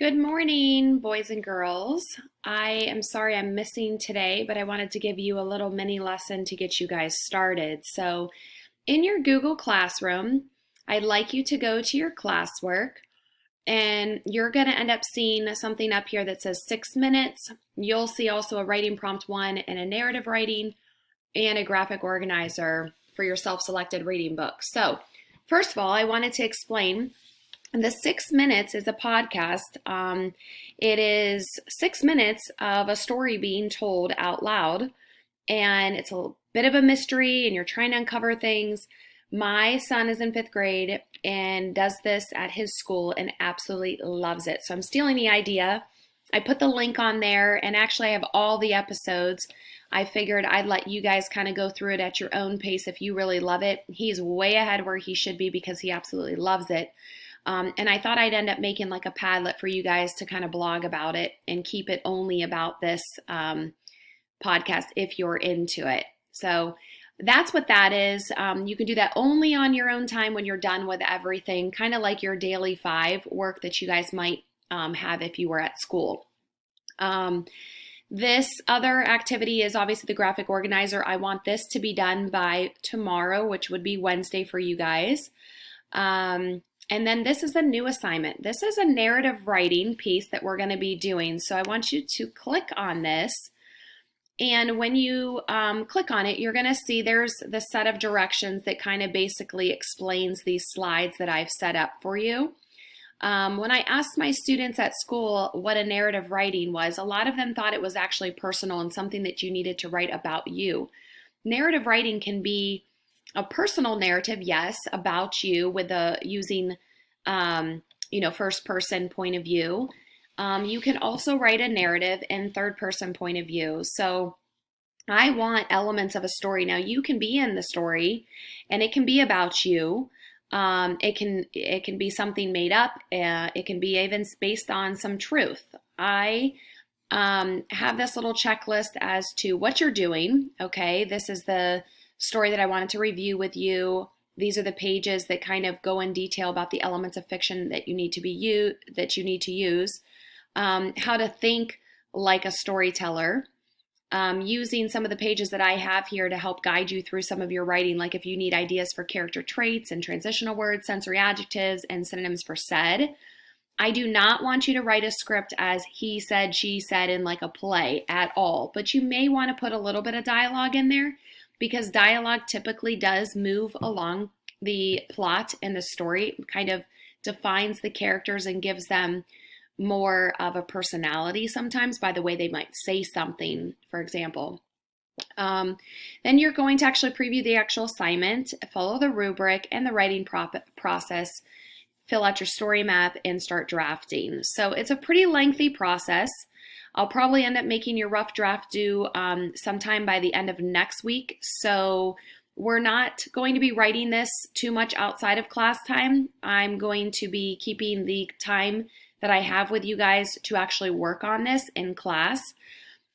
Good morning, boys and girls. I am sorry I'm missing today, but I wanted to give you a little mini lesson to get you guys started. So, in your Google Classroom, I'd like you to go to your classwork and you're going to end up seeing something up here that says 6 minutes. You'll see also a writing prompt one and a narrative writing and a graphic organizer for your self-selected reading book. So, first of all, I wanted to explain the 6 minutes is a podcast. It is 6 minutes of a story being told out loud, and it's a bit of a mystery, and you're trying to uncover things. My son is in fifth grade and does this at his school and absolutely loves it. So I'm stealing the idea. I put the link on there, and actually I have all the episodes. I figured I'd let you guys kind of go through it at your own pace if you really love it. He's way ahead where he should be because he absolutely loves it. And I thought I'd end up making like a Padlet for you guys to kind of blog about it and keep it only about this podcast if you're into it. So that's what that is. You can do that only on your own time when you're done with everything, kind of like your daily 5 work that you guys might have if you were at school. This other activity is obviously the graphic organizer. I want this to be done by tomorrow, which would be Wednesday for you guys. And then this is a new assignment. This is a narrative writing piece that we're going to be doing. So I want you to click on this. And when you click on it, you're going to see there's the set of directions that kind of basically explains these slides that I've set up for you. When I asked my students at school what a narrative writing was, a lot of them thought it was actually personal and something that you needed to write about you. Narrative writing can be a personal narrative, yes, about you with using, first person point of view. You can also write a narrative in third person point of view. So I want elements of a story. Now you can be in the story and it can be about you. It can be something made up. It can be even based on some truth. I have this little checklist as to what you're doing. Okay, this is the story that I wanted to review with you. These are the pages that kind of go in detail about the elements of fiction that you need to use. How to think like a storyteller. Using some of the pages that I have here to help guide you through some of your writing, like if you need ideas for character traits and transitional words, sensory adjectives, and synonyms for said. I do not want you to write a script as he said, she said in like a play at all, but you may want to put a little bit of dialogue in there because dialogue typically does move along the plot and the story, kind of defines the characters and gives them more of a personality sometimes by the way they might say something, for example. Then you're going to actually preview the actual assignment, follow the rubric and the writing process, fill out your story map, and start drafting. So it's a pretty lengthy process. I'll probably end up making your rough draft due sometime by the end of next week. So we're not going to be writing this too much outside of class time. I'm going to be keeping the time that I have with you guys to actually work on this in class.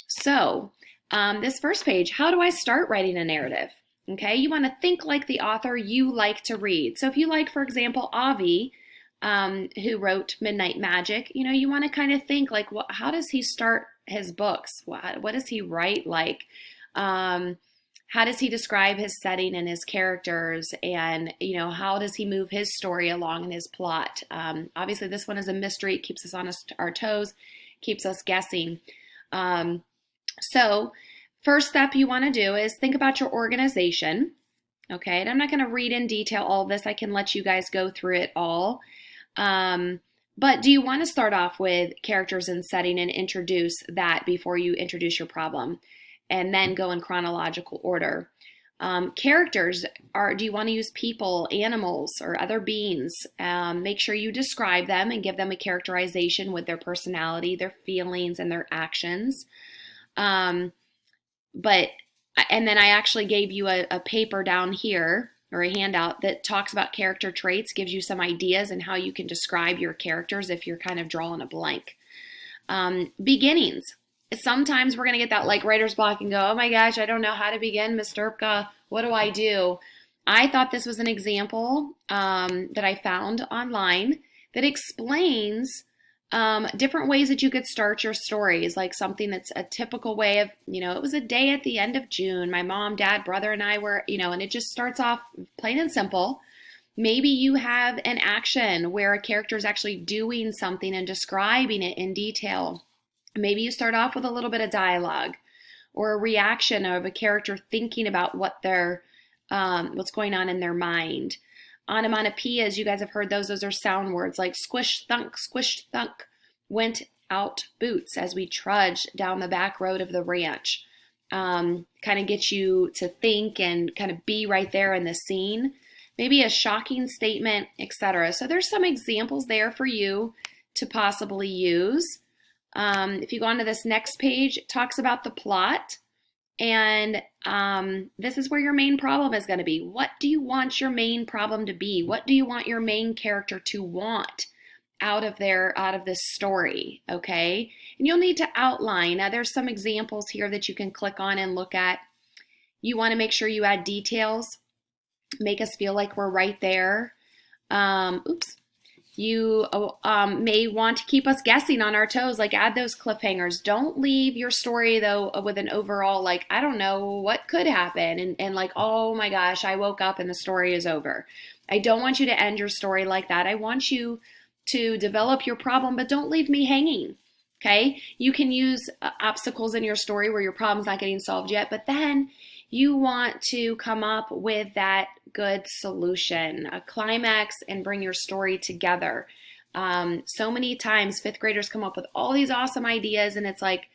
So this first page, how do I start writing a narrative? Okay, you want to think like the author you like to read. So if you like, for example, Avi, who wrote Midnight Magic, you want to kind of think like, how does he start his books? What does he write like? How does he describe his setting and his characters? And, how does he move his story along in his plot? Obviously, this one is a mystery. It keeps us on our toes, keeps us guessing. So first step you want to do is think about your organization. Okay, and I'm not going to read in detail all of this. I can let you guys go through it all. But do you want to start off with characters and setting and introduce that before you introduce your problem? And then go in chronological order. Characters do you want to use people, animals, or other beings? Make sure you describe them and give them a characterization with their personality, their feelings, and their actions. And then I actually gave you a paper down here, or a handout that talks about character traits, gives you some ideas and how you can describe your characters if you're kind of drawing a blank. Beginnings. Sometimes we're going to get that like writer's block and go, oh my gosh, I don't know how to begin, Ms. Derpka. What do I do? I thought this was an example that I found online that explains Different ways that you could start your stories, like something that's a typical way of, it was a day at the end of June. My mom, dad, brother, and I were, and it just starts off plain and simple. Maybe you have an action where a character is actually doing something and describing it in detail. Maybe you start off with a little bit of dialogue or a reaction of a character thinking about what's going on in their mind. Onomatopoeias, you guys have heard those. Those are sound words like squish, thunk, went out boots as we trudge down the back road of the ranch. Kind of get you to think and kind of be right there in the scene. Maybe a shocking statement, etc. So there's some examples there for you to possibly use. If you go on to this next page, it talks about the plot. And this is where your main problem is going to be. What do you want your main problem to be? What do you want your main character to want out of this story? Okay. And you'll need to outline. Now there's some examples here that you can click on and look at. You want to make sure you add details. Make us feel like we're right there. You may want to keep us guessing on our toes, like add those cliffhangers. Don't leave your story though with an overall like, I don't know what could happen and like, oh my gosh, I woke up and the story is over. I don't want you to end your story like that. I want you to develop your problem, but don't leave me hanging. Okay? You can use obstacles in your story where your problem's not getting solved yet, but then you want to come up with that good solution, a climax, and bring your story together. So many times fifth graders come up with all these awesome ideas and it's like,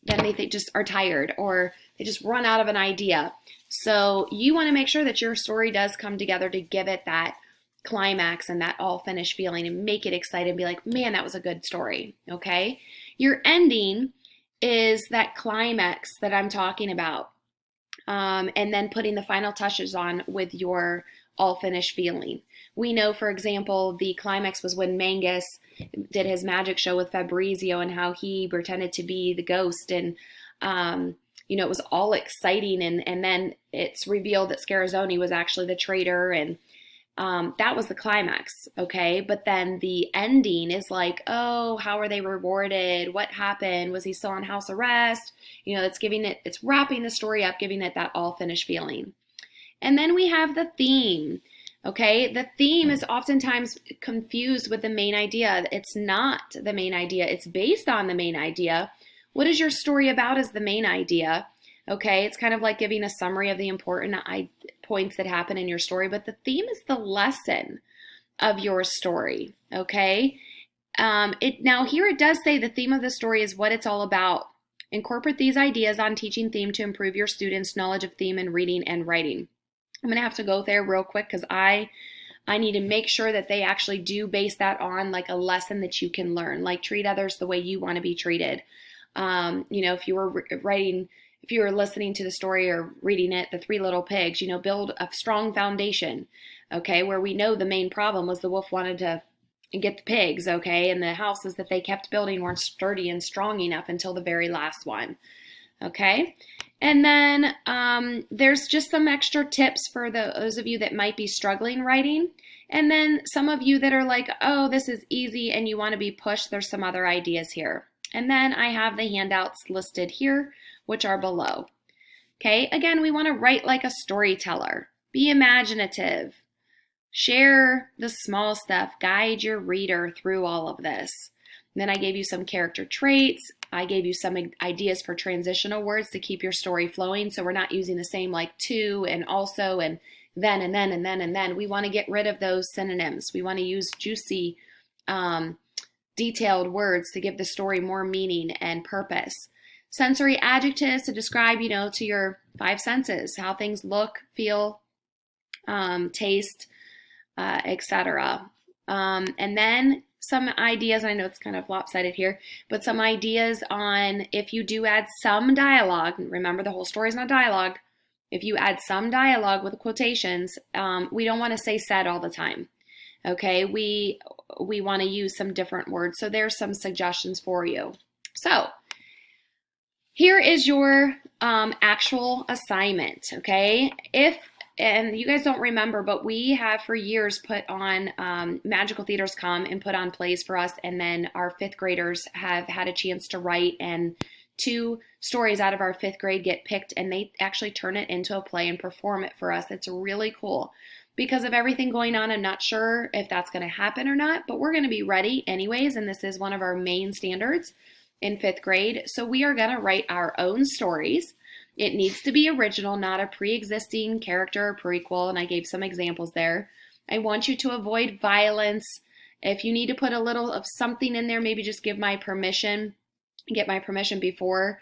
then they just are tired or they just run out of an idea. So you want to make sure that your story does come together to give it that climax and that all finished feeling and make it exciting and be like, man, that was a good story. Okay. Your ending is that climax that I'm talking about. And then putting the final touches on with your all finished feeling. We know, for example, the climax was when Mangus did his magic show with Fabrizio and how he pretended to be the ghost and, it was all exciting. And then it's revealed that Scarazoni was actually the traitor and that was the climax, okay? But then the ending is like, oh, how are they rewarded? What happened? Was he still on house arrest? It's wrapping the story up, giving it that all finished feeling. And then we have the theme, okay? The theme is oftentimes confused with the main idea. It's not the main idea. It's based on the main idea. What is your story about is the main idea, okay? It's kind of like giving a summary of the important points that happen in your story, but the theme is the lesson of your story, okay? Now here it does say the theme of the story is what it's all about. Incorporate these ideas on teaching theme to improve your students' knowledge of theme in reading and writing. I'm gonna have to go there real quick because I need to make sure that they actually do base that on like a lesson that you can learn, like treat others the way you want to be treated. If you were listening to the story or reading it, The Three Little Pigs, build a strong foundation, okay, where we know the main problem was the wolf wanted to get the pigs, okay, and the houses that they kept building weren't sturdy and strong enough until the very last one, okay? And then there's just some extra tips for those of you that might be struggling writing, and then some of you that are like, oh, this is easy and you want to be pushed, there's some other ideas here. And then I have the handouts listed here, which are below. Okay, again, we want to write like a storyteller. Be imaginative. Share the small stuff. Guide your reader through all of this. And then I gave you some character traits. I gave you some ideas for transitional words to keep your story flowing. So we're not using the same like to and also and then and then and then and then. We want to get rid of those synonyms. We want to use juicy, detailed words to give the story more meaning and purpose. Sensory adjectives to describe, to your five senses, how things look, feel, taste, etc. And then some ideas, I know it's kind of lopsided here, but some ideas on if you do add some dialogue, remember the whole story is not dialogue, if you add some dialogue with quotations, we don't want to say said all the time. Okay, we want to use some different words. So there's some suggestions for you. So here is your actual assignment, okay? If and you guys don't remember, but we have for years put on Magical Theaters come and put on plays for us, and then our fifth graders have had a chance to write, and 2 stories out of our fifth grade get picked, and they actually turn it into a play and perform it for us. It's really cool. Because of everything going on, I'm not sure if that's going to happen or not, but we're going to be ready anyways, and this is one of our main standards in fifth grade. So we are going to write our own stories. It needs to be original, not a pre-existing character or prequel, and I gave some examples there. I want you to avoid violence. If you need to put a little of something in there, maybe just get my permission before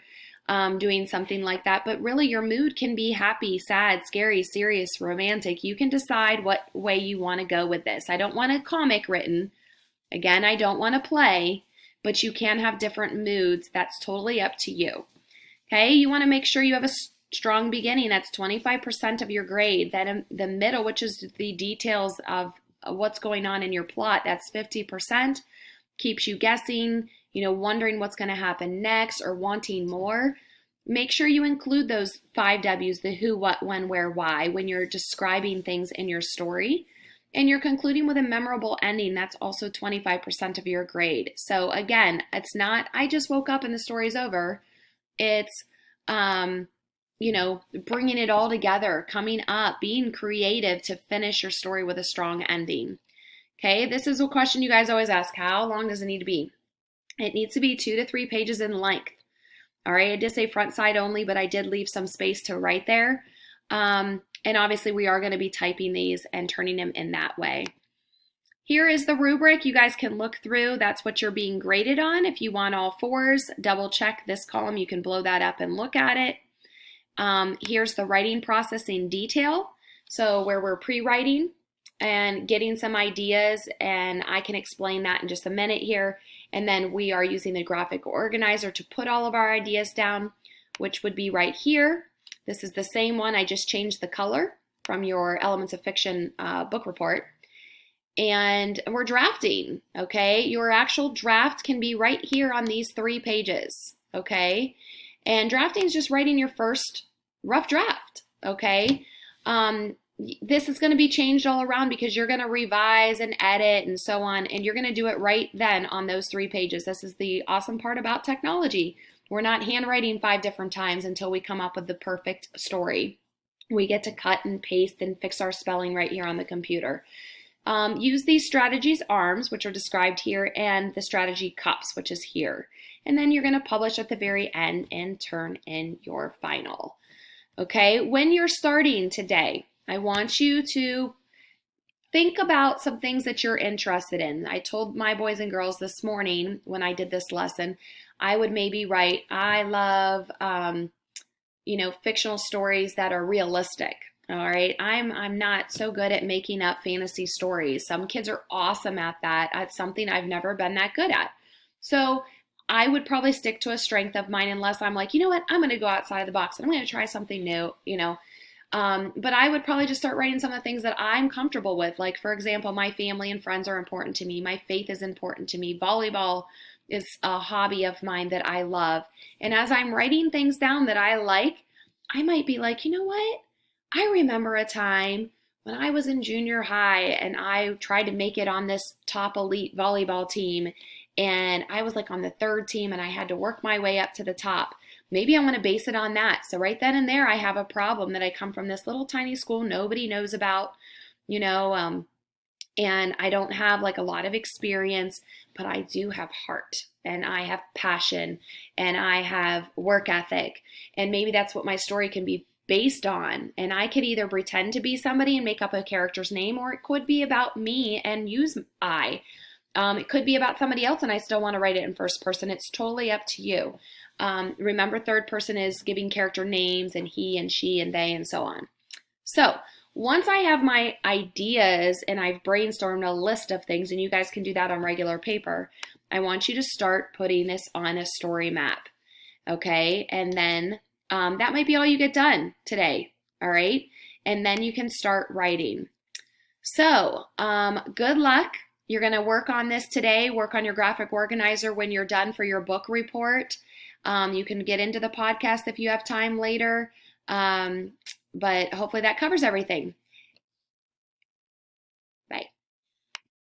doing something like that. But really, your mood can be happy, sad, scary, serious, romantic. You can decide what way you want to go with this. I don't want a comic written. Again, I don't want a play, but you can have different moods. That's totally up to you. Okay, you want to make sure you have a strong beginning. That's 25% of your grade. Then the middle, which is the details of what's going on in your plot, that's 50%. Keeps you guessing, wondering what's going to happen next or wanting more. Make sure you include those 5 W's, the who, what, when, where, why, when you're describing things in your story. And you're concluding with a memorable ending. That's also 25% of your grade. So again, it's not, I just woke up and the story's over. It's, bringing it all together, coming up, being creative to finish your story with a strong ending. Okay, this is a question you guys always ask. How long does it need to be? It needs to be 2 to 3 pages in length. All right, I did say front side only, but I did leave some space to write there. And obviously we are going to be typing these and turning them in that way. Here is the rubric. You guys can look through. That's what you're being graded on. If you want all 4s, double check this column. You can blow that up and look at it. Here's the writing process in detail. So where we're pre-writing and getting some ideas, and I can explain that in just a minute here. And then we are using the graphic organizer to put all of our ideas down, which would be right here. This is the same one. I just changed the color from your Elements of Fiction book report. And we're drafting, okay? Your actual draft can be right here on these 3 pages, okay? And drafting is just writing your first rough draft, okay? This is going to be changed all around because you're going to revise and edit and so on, and you're going to do it right then on those 3 pages. This is the awesome part about technology. We're not handwriting 5 different times until we come up with the perfect story. We get to cut and paste and fix our spelling right here on the computer. Use these strategies arms, which are described here, and the strategy cups, which is here. And then you're going to publish at the very end and turn in your final. Okay, when you're starting today, I want you to think about some things that you're interested in. I told my boys and girls this morning when I did this lesson, I would maybe write, I love, fictional stories that are realistic. All right, I'm not so good at making up fantasy stories. Some kids are awesome at that. It's something I've never been that good at. So I would probably stick to a strength of mine unless I'm like, you know what, I'm going to go outside of the box and I'm going to try something new, But I would probably just start writing some of the things that I'm comfortable with. Like, for example, my family and friends are important to me. My faith is important to me. Volleyball is a hobby of mine that I love. And as I'm writing things down that I like, I might be like, you know what? I remember a time when I was in junior high and I tried to make it on this top elite volleyball team, and I was like on the 3rd team and I had to work my way up to the top. Maybe I want to base it on that. So right then and there, I have a problem that I come from this little tiny school nobody knows about, and I don't have like a lot of experience, but I do have heart and I have passion and I have work ethic. And maybe that's what my story can be based on. And I could either pretend to be somebody and make up a character's name, or it could be about me and use I. It could be about somebody else and I still want to write it in first person. It's totally up to you. Remember, third person is giving character names and he and she and they and so on. So once I have my ideas and I've brainstormed a list of things, and you guys can do that on regular paper, I want you to start putting this on a story map. Okay, and then that might be all you get done today. All right, and then you can start writing. So good luck. You're going to work on this today, work on your graphic organizer when you're done for your book report. You can get into the podcast if you have time later. but hopefully that covers everything.